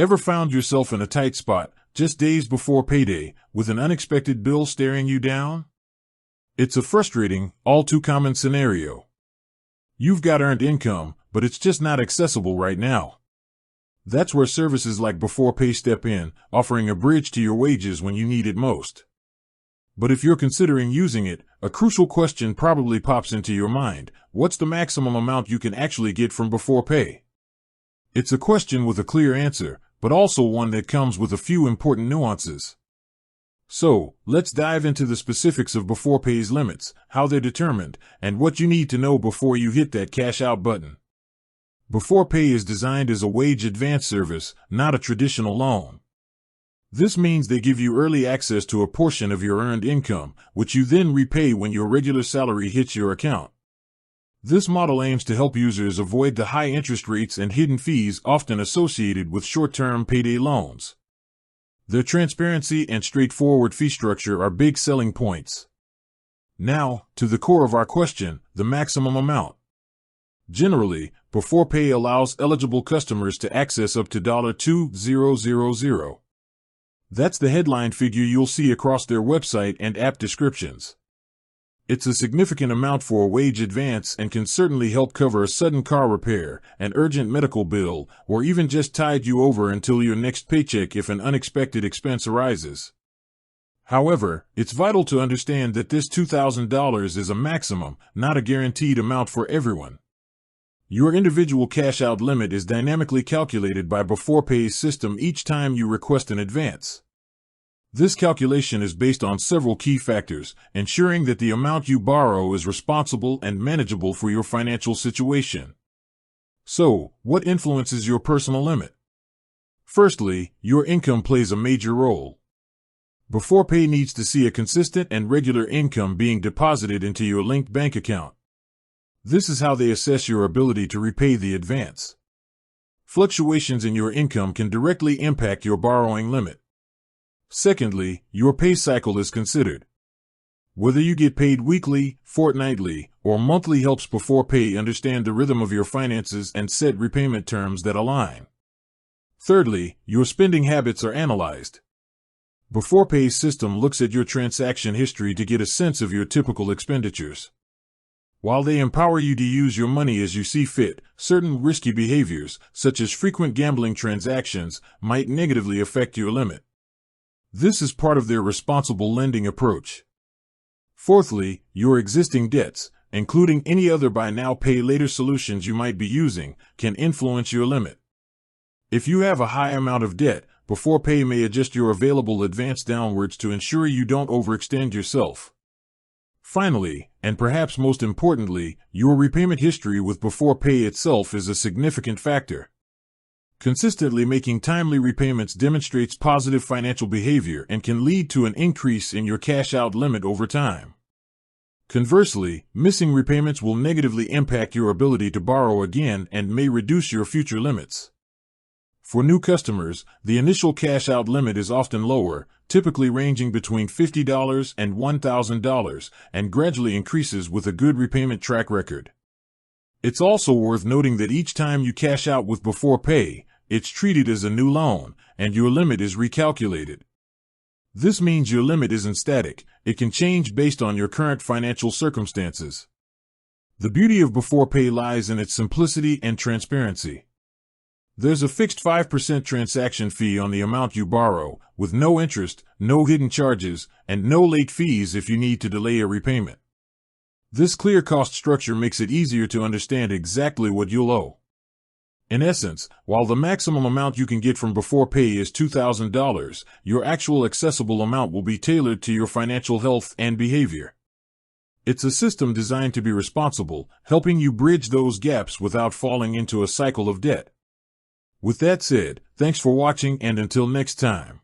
Ever found yourself in a tight spot, just days before payday, with an unexpected bill staring you down? It's a frustrating, all too common scenario. You've got earned income, but it's just not accessible right now. That's where services like beforepay step in, offering a bridge to your wages when you need it most. But if you're considering using it, a crucial question probably pops into your mind. What's the maximum amount you can actually get from beforepay? It's a question with a clear answer, but also one that comes with a few important nuances. So, let's dive into the specifics of beforepay's limits, how they're determined, and what you need to know before you hit that cash out button. Beforepay is designed as a wage advance service, not a traditional loan. This means they give you early access to a portion of your earned income, which you then repay when your regular salary hits your account. This model aims to help users avoid the high interest rates and hidden fees often associated with short-term payday loans. Their transparency and straightforward fee structure are big selling points. Now, to the core of our question, the maximum amount. Generally, beforepay allows eligible customers to access up to $2,000. That's the headline figure you'll see across their website and app descriptions. It's a significant amount for a wage advance and can certainly help cover a sudden car repair, an urgent medical bill, or even just tide you over until your next paycheck if an unexpected expense arises. However, it's vital to understand that this $2,000 is a maximum, not a guaranteed amount for everyone. Your individual cash-out limit is dynamically calculated by beforepay's system each time you request an advance. This calculation is based on several key factors, ensuring that the amount you borrow is responsible and manageable for your financial situation. So, what influences your personal limit? Firstly, your income plays a major role. Beforepay needs to see a consistent and regular income being deposited into your linked bank account. This is how they assess your ability to repay the advance. Fluctuations in your income can directly impact your borrowing limit. Secondly, your pay cycle is considered. Whether you get paid weekly, fortnightly, or monthly helps beforepay understand the rhythm of your finances and set repayment terms that align. Thirdly, your spending habits are analyzed. Beforepay's system looks at your transaction history to get a sense of your typical expenditures. While they empower you to use your money as you see fit, certain risky behaviors, such as frequent gambling transactions, might negatively affect your limit. This is part of their responsible lending approach. Fourthly, your existing debts, including any other buy now pay later solutions you might be using, can influence your limit. If you have a high amount of debt, beforepay may adjust your available advance downwards to ensure you don't overextend yourself. Finally, and perhaps most importantly, your repayment history with beforepay itself is a significant factor. Consistently making timely repayments demonstrates positive financial behavior and can lead to an increase in your cash-out limit over time. Conversely, missing repayments will negatively impact your ability to borrow again and may reduce your future limits. For new customers, the initial cash-out limit is often lower, typically ranging between $50 and $1,000, and gradually increases with a good repayment track record. It's also worth noting that each time you cash out with beforepay, it's treated as a new loan, and your limit is recalculated. This means your limit isn't static, it can change based on your current financial circumstances. The beauty of beforepay lies in its simplicity and transparency. There's a fixed 5% transaction fee on the amount you borrow, with no interest, no hidden charges, and no late fees if you need to delay a repayment. This clear cost structure makes it easier to understand exactly what you'll owe. In essence, while the maximum amount you can get from beforepay is $2,000, your actual accessible amount will be tailored to your financial health and behavior. It's a system designed to be responsible, helping you bridge those gaps without falling into a cycle of debt. With that said, thanks for watching and until next time.